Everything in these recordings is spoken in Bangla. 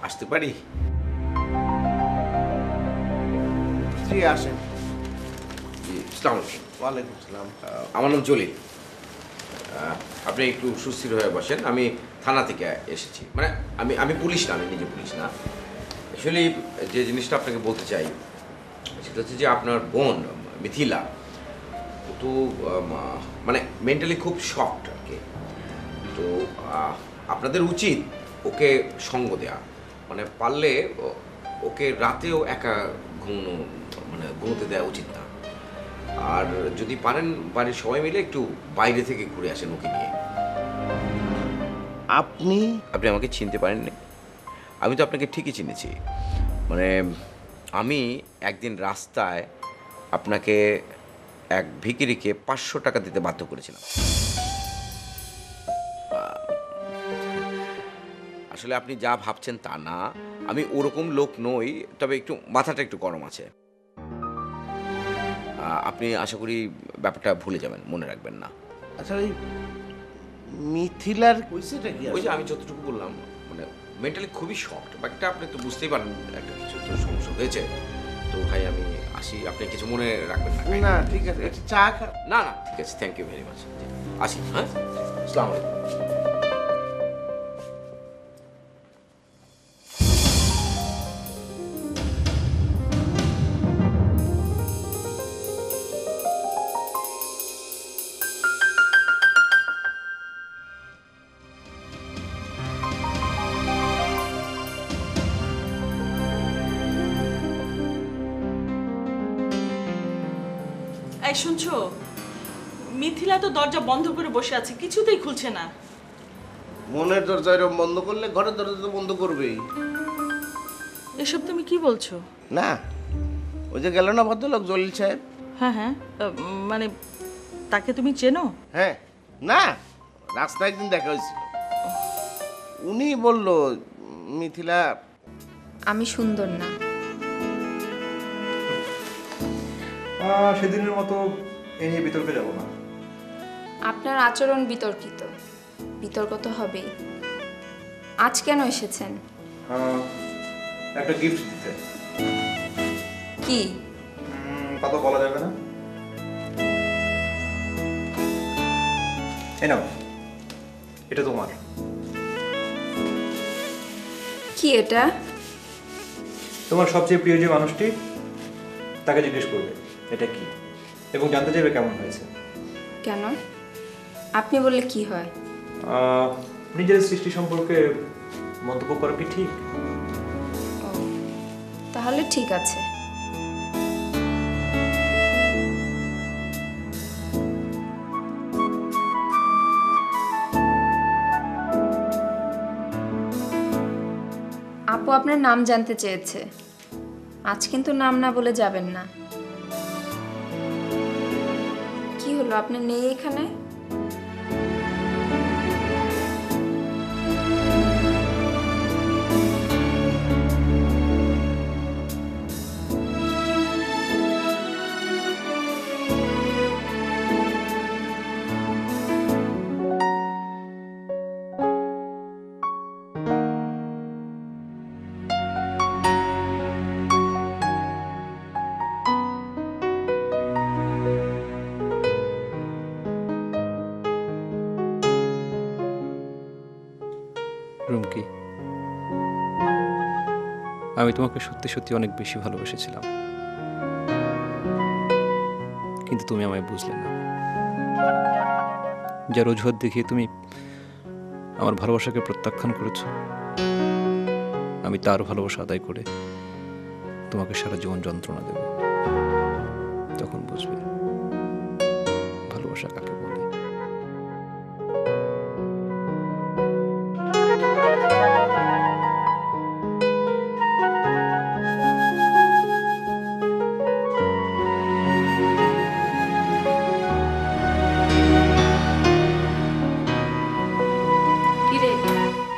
আসতে পারি? জি আসেন। জি, আসসালামু আলাইকুম। ওয়ালাইকুম আসসালাম। আমার নাম জলিল। আপনি একটু সুস্থির হয়ে বসেন। আমি থানা থেকে এসেছি। মানে আমি পুলিশ না, আমি নিজে পুলিশ না। অ্যাকচুয়ালি যে জিনিসটা আপনাকে বলতে চাই সেটা হচ্ছে যে আপনার বোন মিথিলা ও তো মানে মেন্টালি খুব শকড আর কি। তো আপনাদের উচিত ওকে সঙ্গ দেওয়া, মানে পারলে ওকে রাতেও একা ঘুমানো মানে ঘুমোতে দেওয়া উচিত না। আর যদি পারেন বাড়ির সবাই মিলে একটু বাইরে থেকে ঘুরে আসেন ওকে নিয়ে। আপনি আপনি আমাকে চিনতে পারেননি? আমি তো আপনাকে ঠিকই চিনেছি। মানে আমি একদিন রাস্তায় আপনাকে এক ভিখিরিকে 500 টাকা দিতে বাধ্য করেছিলাম। আসলে আপনি যা ভাবছেন তা না, আমি ওরকম লোক নই, তবে একটু মাথাটা একটু গরম আছে। আপনি আশা করি ব্যাপারটা ভুলে যাবেন, মনে রাখবেন না। আচ্ছা ওই মিথিলার কইছেটা কি? ওই যে আমি যতটুকু বললাম, মানে মেন্টালি খুবই শক্ট ব্যাপারটা, আপনি তো বুঝতেই পারেন একটা কিছু তো সমস্যা হয়েছে। তো ভাই আমি আসি, আপনি কিছু মনে রাখবেন না। না ঠিক আছে, একটু চা খা। না না ঠিক আছে, থ্যাংক ইউ ভেরি মাচ। আসি, হ্যাঁ, আসসালামু আলাইকুম। এই শুনছো, মিথিলা তো দরজা বন্ধ করে বসে আছে, কিছুতেই খুলছে না। মনের দরজা এরকম বন্ধ করলে ঘরের দরজা তো বন্ধ করবেই। এসব তুমি কি বলছো? না ওই যে গেল না ভদ্রলোক জলিল সাহেব? হ্যাঁ হ্যাঁ, মানে তাকে তুমি চেনো? হ্যাঁ, না রাস্তায় একদিন দেখা হয়েছিল। উনি বলল মিথিলা। আমি সুন্দর না। সেদিনের মতো এ নিয়ে বিতর্কে যাব না। আপনার আচরণ বিতর্কিত, বিতর্ক তো হবেই। আজ কেন এসেছেন? একটা গিফট দিতে। কি? তা তো বলা যাবে না। এই নাও, এটা তোমার। কি এটা? তোমার সবচেয়ে প্রিয় যে মানুষটি, তাকে জিজ্ঞেস করবে এটা কি, এবং জানতে চাইবে কেমন হয়েছে। কেন? আপনি বললে কি হয়? নিজের সৃষ্টি সম্পর্কে মন্তব্য করা কি ঠিক? ও, তাহলে ঠিক আছে। আপু আপনার নাম জানতে চেয়েছে। আজ কিন্তু নাম না বলে যাবেন না। কি হলো, আপনি নেই এখানে? রুমকি, আমি তোমাকে সত্যি সত্যি অনেক বেশি ভালোবেসেছিলাম, কিন্তু তুমি আমায় বুঝলে না। যার অজুহাত দেখিয়ে তুমি আমার ভালোবাসাকে প্রত্যাখ্যান করেছ, আমি তার ভালোবাসা আদায় করে তোমাকে সারা জীবন যন্ত্রণা দেব। তখন বুঝবে ভালোবাসা কাকে বলে।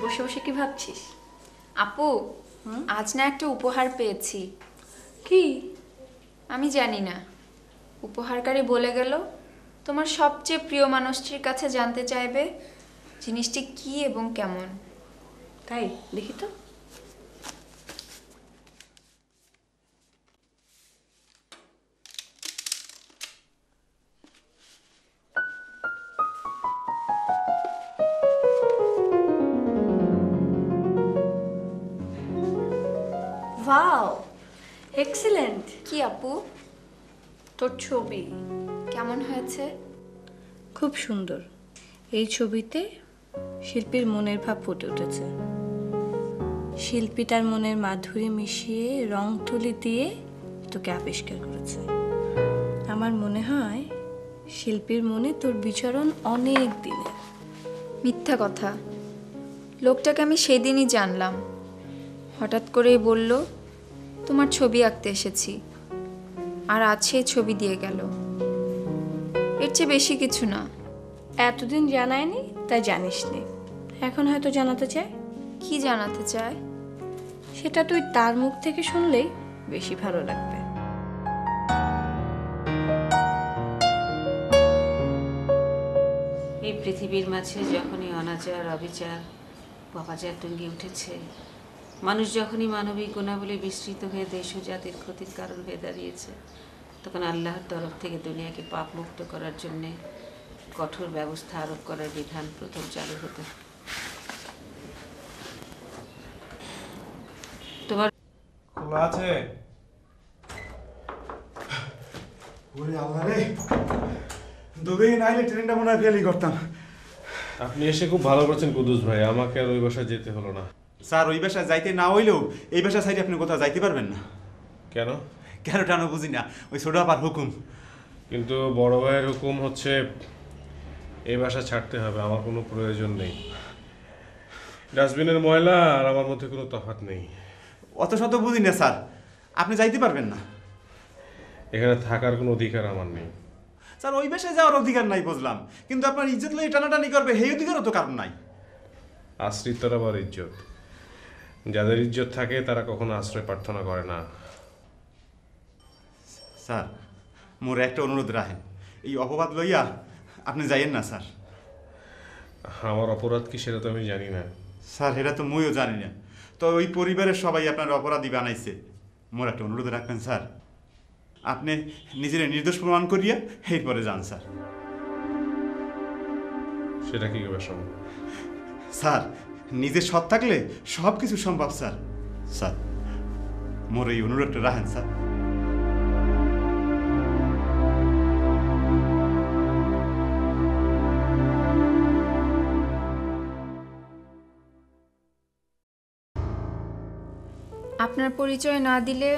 বসে বসে কি ভাবছিস? আপু, আজ না একটা উপহার পেয়েছি। কি? আমি জানি না। উপহারকারী বলে গেল তোমার সবচেয়ে প্রিয় মানুষটির কাছে জানতে চাইবে জিনিসটি কি এবং কেমন। তাই দেখি তো। Wow, excellent. কি আপু, তোর ছবি কেমন হয়েছে? খুব সুন্দর। এই ছবিতে শিল্পীর মনের ভাব ফুটে উঠেছে। শিল্পী তার মনের মাধুরী মিশিয়ে রং তুলি দিয়ে তোকে আবিষ্কার করেছে। আমার মনে হয় শিল্পীর মনে তোর বিচরণ অনেক দিনের। মিথ্যা কথা, লোকটাকে আমি সেদিনই জানলাম। হঠাৎ করেই বলল তোমার ছবি আঁকতে এসেছি, আর আজ সেই ছবি দিয়ে গেল। এর চেয়ে বেশি কিছু না। এতদিন জানায়নি তাই জানিসনি, এখন হয়তো জানাতে চায়। কি জানাতে চায়? সেটা তুই তার মুখ থেকে শুনলেই বেশি ভালো লাগবে। এই পৃথিবীর মাঝে যখনই অনাচার অবিচার পাপাচার টুঙ্গি উঠেছে, মানুষ যখনই মানবিক গুণাবলী বিস্তৃত হয়ে দেশ ও জাতির ক্ষতির কারণ হয়ে দাঁড়িয়েছে, তখন আল্লাহর তরফ থেকে দুনিয়াকে পাপ মুক্ত করার জন্যে কঠোর ব্যবস্থা আরোপ করার বিধান প্রথম চালু হতো। তোমার খোলা আছে? ওরে আল্লাহ রে, দুদিন আইলে ট্রেনটা মনে হয় ফেলই করতাম। আপনি এসে খুব ভালো করেছেন কুদ্দুস ভাই, আমাকে আর ওই বাসায় যেতে হলো না। স্যার, ওই বাসায় যাইতে না হইলেও এই বাসা সাইডে আপনি কোথাও যাইতে পারবেন না। কেন? কেন টানো বুঝি না, ওই ছোট আপার হুকুম। কিন্তু বড় ভাইয়ের হুকুম হচ্ছে এই বাসা ছাড়তে হবে, আমার কোনো প্রয়োজন নেই। ডাস্টবিনের ময়লা আর আমার মধ্যে কোনো তফাৎ নেই। অত শত বুঝি না স্যার, আপনি যাইতে পারবেন না। এখানে থাকার কোনো অধিকার আমার নেই। স্যার, ওই বাসায় যাওয়ার অধিকার নাই বুঝলাম, কিন্তু আপনার ইজ্জত লই টানাটানি করবে সেই অধিকারও তো কারণ নাই। আশ্রিতর আবার ইজ্জত, যাদের ইজ্জত থাকে তারা কখনো আশ্রয় প্রার্থনা করে না। স্যার, মোর একটা অনুরোধ রাখেন, এই অপবাদ লইয়া আপনি যাইয়েন না স্যার। আমার অপরাধ কি সেটা তো আমি জানি না। স্যার, এটা তো মুইও জানি না, তো ওই পরিবারের সবাই আপনার অপরাধী বানাইছে। মোর একটা অনুরোধ রাখবেন স্যার, আপনি নিজের নির্দোষ প্রমাণ করিয়া এরপরে যান স্যার। সেটা কি করে সম্ভব? স্যার, নিজে সৎ থাকলে সব কিছু সম্ভব স্যার। স্যার, মোর এই অনুরোধটা রাখেন স্যার। আপনার পরিচয় না দিলে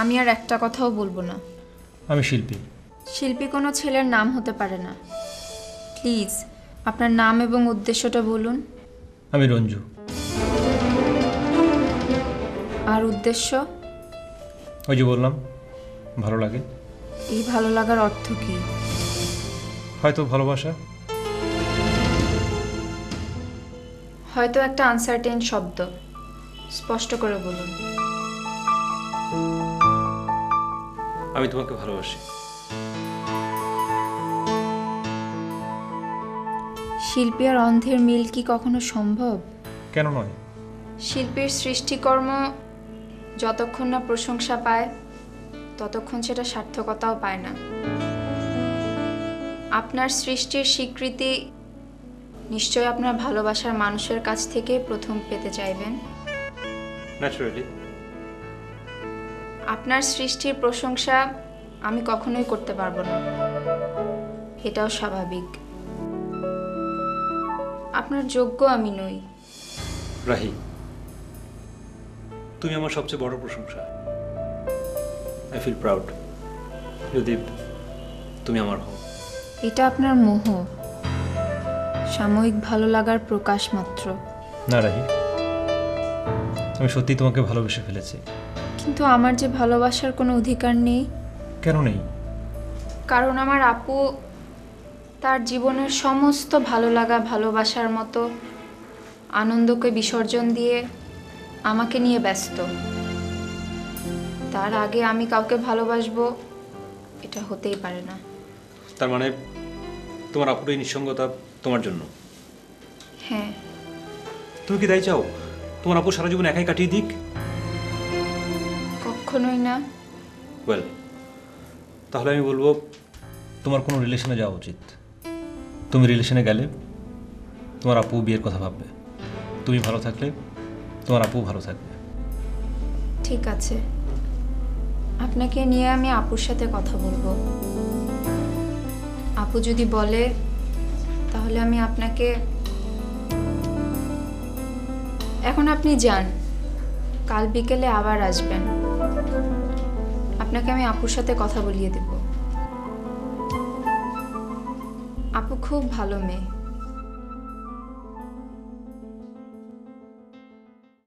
আমি আর একটা কথাও বলবো না। আমি শিল্পী। শিল্পী কোনো ছেলের নাম হতে পারে না। প্লিজ আপনার নাম এবং উদ্দেশ্যটা বলুন। আমি রঞ্জু। আর উদ্দেশ্য? ওই যে বললাম, ভালো লাগে। এই ভালো লাগার অর্থ কি? হয়তো ভালোবাসা, হয়তো একটা আনসার্টেন শব্দ। স্পষ্ট করে বলুন। আমি তোমাকে ভালোবাসি। শিল্পী আর অন্ধের মিল কি কখনো সম্ভব? কেন নয়? শিল্পীর সৃষ্টিকর্ম যতক্ষণ না প্রশংসা পায় ততক্ষণ সেটা সার্থকতাও পায় না। আপনার সৃষ্টির স্বীকৃতি নিশ্চয়ই আপনার ভালোবাসার মানুষের কাছ থেকে প্রথম পেতে চাইবেন। ন্যাচারালি। আপনার সৃষ্টির প্রশংসা আমি কখনোই করতে পারবো না, এটাও স্বাভাবিক। আপনার যোগ্য আমি নই। রাহি, তুমি আমার সবচেয়ে বড় প্রশংসা। আই ফিল প্রাউড যদি তুমি আমার হও। এটা আপনার মোহ, সাময়িক ভালো লাগার প্রকাশ মাত্র। না রাহি, আমি সত্যি তোমাকে ভালোবেসে ফেলেছি। কিন্তু আমার যে ভালোবাসার কোনো অধিকার নেই। কেন নেই? কারণ আমার আপু তার জীবনের সমস্ত ভালো লাগা ভালোবাসার মতো আনন্দকে বিসর্জন দিয়ে আমাকে নিয়ে ব্যস্ত। তার আগে আমি কাউকে ভালোবাসবো এটা হতেই পারে না। তার মানে তোমার আপুর এই নিঃসঙ্গতা তোমার জন্য? হ্যাঁ। তুমি কি তাই চাও তোমার আপু সারা জীবন একাই কাটিয়ে দিক? কখনোই না। ওয়েল, তাহলে আমি বলবো তোমার কোনো রিলেশনে যাওয়া উচিত। তুমি রিলেশনে গেলে তোমার আপু বিয়ের কথা ভাববে, তুমি ভালো থাকলে তোমার আপু ভালো থাকবে। ঠিক আছে, আপনাকে নিয়ে আমি আপুর সাথে কথা বলবো। আপু যদি বলে তাহলে আমি আপনাকে, এখন আপনি যান, কাল বিকেলে আবার আসবেন, আপনাকে আমি আপুর সাথে কথা বলিয়ে দেব। আপু খুব ভালো মেয়ে,